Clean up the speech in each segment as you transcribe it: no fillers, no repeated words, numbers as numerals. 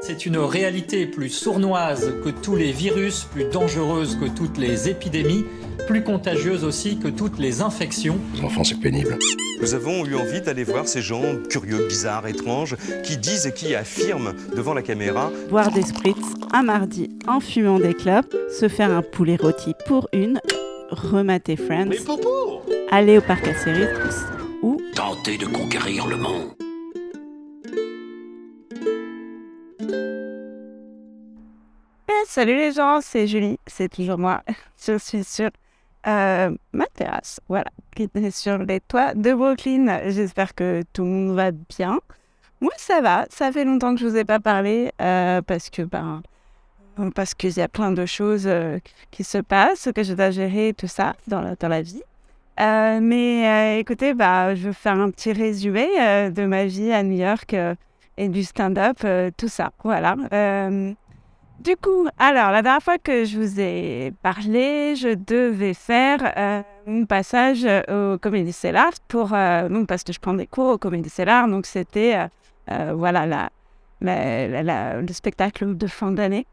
C'est une réalité plus sournoise que tous les virus, plus dangereuse que toutes les épidémies, plus contagieuse aussi que toutes les infections. Les enfants, c'est pénible. Nous avons eu envie d'aller voir ces gens curieux, bizarres, étranges, qui disent et qui affirment devant la caméra. Boire des spritz un mardi en fumant des clopes, se faire un poulet rôti pour une, remater Friends, aller au parc Astérix ou tenter de conquérir le monde. Salut les gens, c'est Julie, c'est toujours moi. Je suis sur ma terrasse, voilà, qui est sur les toits de Brooklyn. J'espère que tout le monde va bien. Moi, ça va. Ça fait longtemps que je vous ai pas parlé parce qu'il y a plein de choses qui se passent, que je dois gérer, tout ça dans la vie. Mais écoutez, je vais faire un petit résumé de ma vie à New York et du stand-up, tout ça. Voilà. Du coup, alors, la dernière fois que je vous ai parlé, je devais faire un passage au Comedy Cellar parce que je prends des cours au Comedy Cellar. Donc, c'était, le spectacle de fin d'année,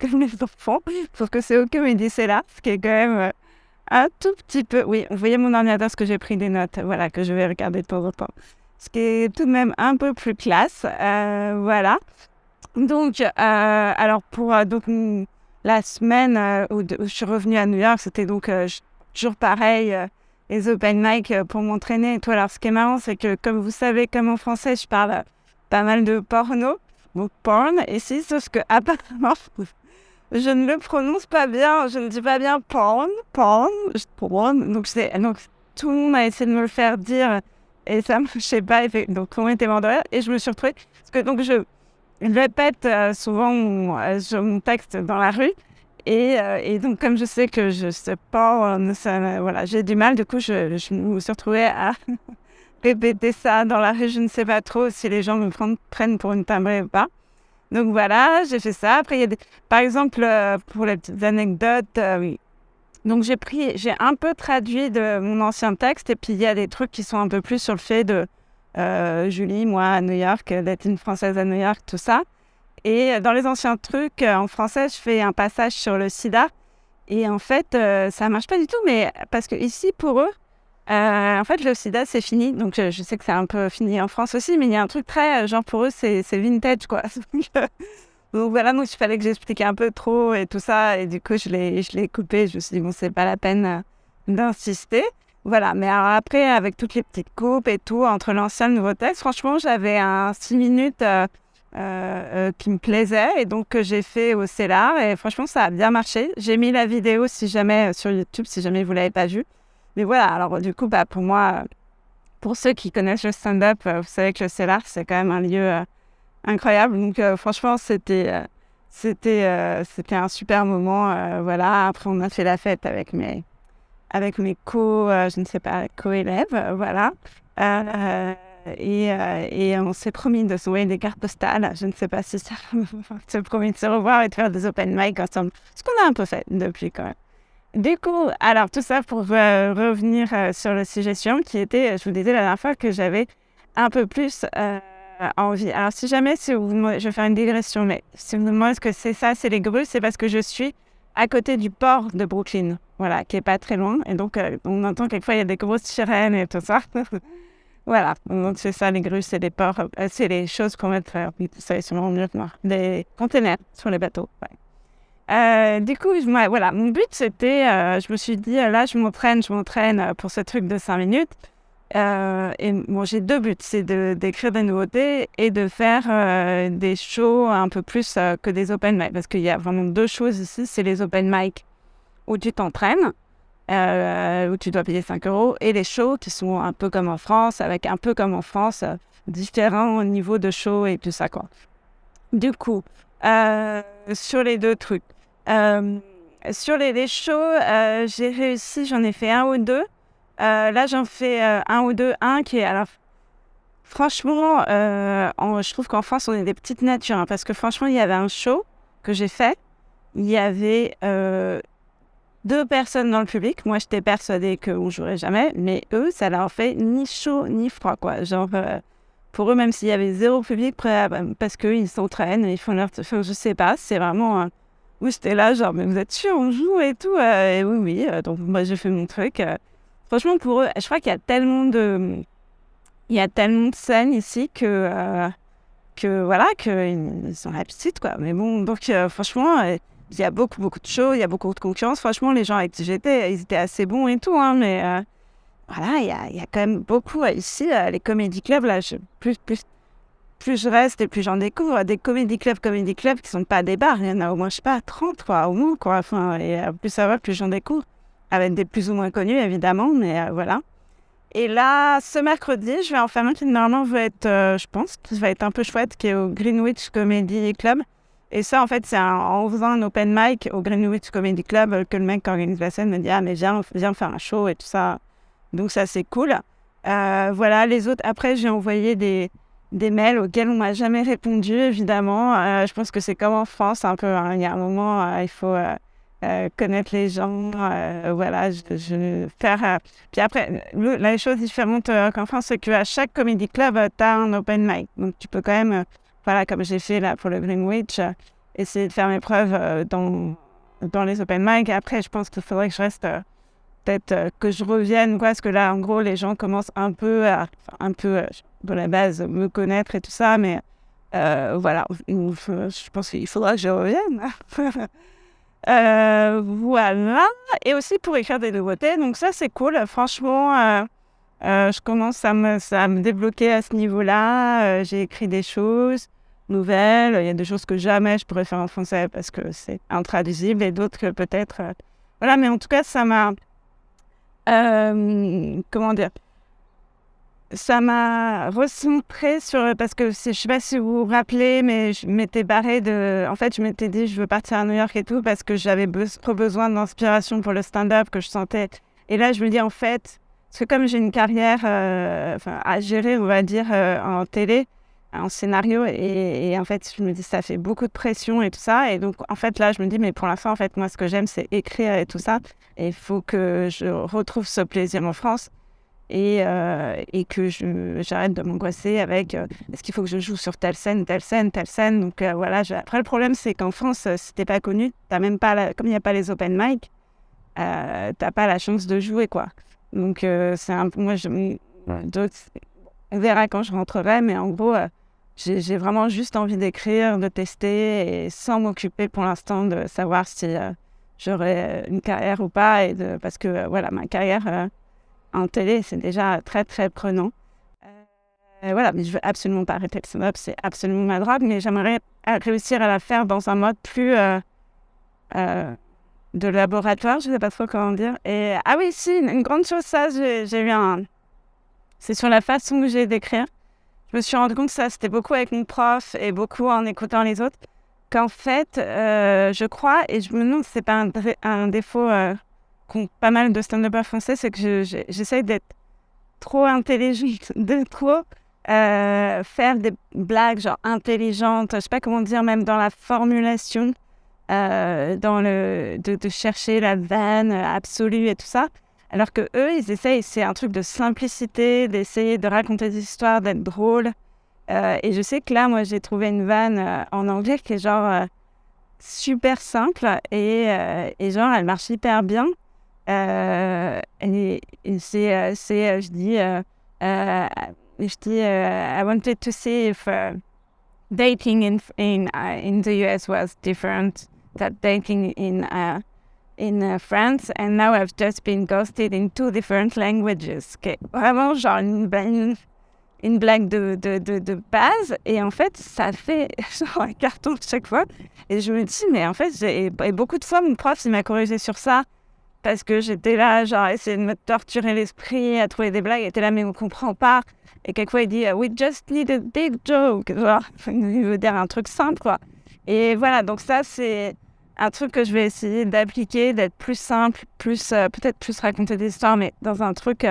comme les enfants, sauf que c'est au Comedy Cellar, ce qui est quand même un tout petit peu... Oui, vous voyez mon ordinateur, ce que j'ai pris des notes, voilà, que je vais regarder de temps en temps. Ce qui est tout de même un peu plus classe, voilà. Donc, la semaine où je suis revenue à New York, c'était donc toujours pareil, les open mic pour m'entraîner et tout. Alors, ce qui est marrant, c'est que, comme vous savez, comme en français, je parle pas mal de porno, donc porn, ici, sauf que apparemment, je ne le prononce pas bien, je ne dis pas bien porn, donc tout le monde a essayé de me le faire dire, et ça ne marchait pas, donc tout le monde était mort de rire, et je me suis retrouvée, parce que donc je répète souvent mon texte dans la rue. Et donc, comme je sais que je sais pas, voilà, j'ai du mal. Du coup, je me suis retrouvée à répéter ça dans la rue. Je ne sais pas trop si les gens me prennent pour une timbrée ou pas. Donc, voilà, j'ai fait ça. Après, par exemple, pour les petites anecdotes, oui. Donc, j'ai un peu traduit de mon ancien texte. Et puis, il y a des trucs qui sont un peu plus sur le fait de Julie, moi, à New York, d'être une Française à New York, tout ça. Et dans les anciens trucs, en français, je fais un passage sur le sida. Et en fait, ça marche pas du tout, mais parce que ici, pour eux, en fait, le sida, c'est fini. Donc, je sais que c'est un peu fini en France aussi, mais il y a un truc très, genre, pour eux, c'est vintage, quoi. Donc, voilà, donc il fallait que j'explique un peu trop et tout ça. Et du coup, je l'ai coupé. Je me suis dit, bon, c'est pas la peine d'insister. Voilà, mais alors après, avec toutes les petites coupes et tout, entre l'ancien et le nouveau texte, franchement, j'avais un 6 minutes qui me plaisait et donc que j'ai fait au Cellar et franchement, ça a bien marché. J'ai mis la vidéo sur YouTube, si jamais vous ne l'avez pas vue. Mais voilà, alors du coup, pour moi, pour ceux qui connaissent le stand-up, vous savez que le Cellar, c'est quand même un lieu incroyable. Donc franchement, c'était un super moment. Voilà, après, on a fait la fête avec mes co-élèves, voilà. Et on s'est promis de se envoyer des cartes postales. Je ne sais pas si ça se promis de se revoir et de faire des open mic ensemble. Ce qu'on a un peu fait depuis quand même. Du coup, alors tout ça pour revenir sur le sujet suivant qui était, je vous disais la dernière fois que j'avais un peu plus envie. Alors si jamais, je vais faire une digression, mais si vous me demandez ce que c'est ça, c'est les grues, c'est parce que je suis à côté du port de Brooklyn, voilà, qui est pas très loin. Et donc, on entend quelquefois, il y a des grosses sirènes et tout ça. Voilà, donc c'est ça, les grues, c'est les ports, c'est les choses qu'on met, vous savez sûrement mieux que moi, les containers sur les bateaux. Ouais. Du coup, voilà, mon but, c'était, je me suis dit, là, je m'entraîne pour ce truc de 5 minutes. Et bon, j'ai 2 buts, c'est d'écrire des nouveautés et de faire des shows un peu plus que des open mic, parce qu'il y a vraiment 2 choses ici, c'est les open mic où tu t'entraînes, où tu dois payer 5 €, et les shows qui sont un peu comme en France, avec un peu comme en France, différents niveaux de shows et tout ça, quoi. Du coup, sur les 2 trucs, sur les shows, j'ai réussi, j'en ai fait 1 ou 2. Là, j'en fais 1 ou 2. Un qui est... Alors, franchement, je trouve qu'en France, on est des petites natures. Parce que franchement, il y avait un show que j'ai fait. Il y avait 2 personnes dans le public. Moi, j'étais persuadée qu'on ne jouerait jamais. Mais eux, ça leur fait ni chaud ni froid, quoi. Genre, pour eux, même s'il y avait 0 public, parce qu'ils s'entraînent, ils font je sais pas, c'est vraiment... où j'étais là, genre, mais vous êtes sûr, on joue et tout et oui, donc moi, j'ai fait mon truc. Franchement, pour eux, je crois qu'il y a tellement de... Il y a tellement de scènes ici que voilà, qu'ils ont l'habitude, quoi. Mais bon, donc franchement, il y a beaucoup de shows, il y a beaucoup de concurrence. Franchement, les gens avec qui j'étais, ils étaient assez bons et tout, hein, mais voilà, il y a quand même beaucoup ici, les comédie clubs, là, plus je reste et plus j'en découvre, des comédie clubs qui sont pas des bars, il y en a au moins, je sais pas, 30, quoi, au moins, quoi. Enfin, et plus ça va, plus j'en découvre, avec des plus ou moins connus, évidemment, mais voilà. Et là, ce mercredi, je vais en faire un qui normalement va être, je pense, qui va être un peu chouette, qui est au Greenwich Comedy Club. Et ça, en fait, c'est en faisant un open mic au Greenwich Comedy Club que le mec qui organise la scène me dit « Ah, mais viens faire un show et tout ça. » Donc ça, c'est cool. Voilà, les autres, après, j'ai envoyé des mails auxquels on m'a jamais répondu, évidemment. Je pense que c'est comme en France, un peu. Hein. Il y a un moment, il faut... connaître les gens, voilà, je faire... Puis après, la chose différente qu'en France, c'est qu'à chaque comédie club, tu as un open mic. Donc, tu peux quand même, voilà, comme j'ai fait là pour le Greenwich, essayer de faire mes preuves dans les open mic. Et après, je pense qu'il faudrait que je reste, peut-être que je revienne, quoi, parce que là, en gros, les gens commencent un peu, de la base, me connaître et tout ça, mais voilà, je pense qu'il faudra que je revienne. Voilà, et aussi pour écrire des nouveautés, donc ça c'est cool, franchement, je commence à me débloquer à ce niveau-là, j'ai écrit des choses nouvelles, il y a des choses que jamais je pourrais faire en français parce que c'est intraduisible et d'autres que peut-être, voilà, mais en tout cas ça m'a, comment dire, ça m'a recentré sur... Parce que je sais pas si vous vous rappelez, mais je m'étais barrée de... En fait, je m'étais dit, je veux partir à New York et tout, parce que j'avais trop besoin d'inspiration pour le stand-up que je sentais. Et là, je me dis, en fait, parce que comme j'ai une carrière à gérer, on va dire, en télé, en scénario, et en fait, je me dis, ça fait beaucoup de pression et tout ça. Et donc, en fait, là, je me dis, mais pour l'instant, en fait, moi, ce que j'aime, c'est écrire et tout ça. Et il faut que je retrouve ce plaisir en France. Et que j'arrête de m'angoisser avec est-ce qu'il faut que je joue sur telle scène. Donc voilà. Après, le problème, c'est qu'en France, si t'es pas connu, t'as même pas comme il n'y a pas les open mic, t'as pas la chance de jouer, quoi. Donc c'est un peu... Moi, on verra quand je rentrerai, mais en gros, j'ai vraiment juste envie d'écrire, de tester, et sans m'occuper pour l'instant de savoir si j'aurai une carrière ou pas. Parce que voilà, ma carrière... en télé, c'est déjà très, très prenant. Voilà, mais je veux absolument pas arrêter le stand-up, c'est absolument ma drogue, mais j'aimerais réussir à la faire dans un mode plus de laboratoire, je sais pas trop comment dire. Et ah oui, si, une grande chose, ça, j'ai eu c'est sur la façon que j'ai d'écrire. Je me suis rendu compte que ça, c'était beaucoup avec mon prof et beaucoup en écoutant les autres, qu'en fait, je crois, et je me demande si c'est pas un défaut... qu'ont pas mal de stand-uppers français, c'est que j'essaye d'être trop intelligente, de trop faire des blagues genre intelligentes, je sais pas comment dire, même dans la formulation, de chercher la vanne absolue et tout ça. Alors que eux, ils essayent, c'est un truc de simplicité, d'essayer de raconter des histoires, d'être drôle. Et je sais que là, moi, j'ai trouvé une vanne en anglais qui est genre super simple et genre, elle marche hyper bien. Et je dis I wanted to see if dating in the US was different than dating in France, and now I've just been ghosted in 2 different languages. Okay. Vraiment genre une blague de base, et en fait ça fait genre un carton chaque fois, et je me dis mais en fait et beaucoup de fois mon prof il m'a corrigé sur ça. Parce que j'étais là, genre, à essayer de me torturer l'esprit, à trouver des blagues. Il était là, mais on comprend pas. Et quelquefois, il dit « We just need a big joke ». Genre, il veut dire un truc simple, quoi. Et voilà, donc ça, c'est un truc que je vais essayer d'appliquer, d'être plus simple, peut-être plus raconter des histoires, mais dans un truc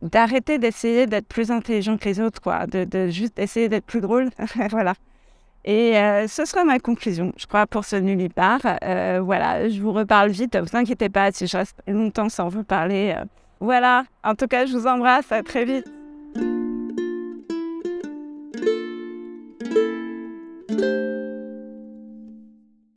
d'arrêter d'essayer d'être plus intelligent que les autres, quoi. De juste essayer d'être plus drôle. Voilà. Et ce sera ma conclusion, je crois, pour ce Nullipar. Voilà, je vous reparle vite, ne vous inquiétez pas si je reste longtemps sans vous parler. Voilà, en tout cas, je vous embrasse, à très vite.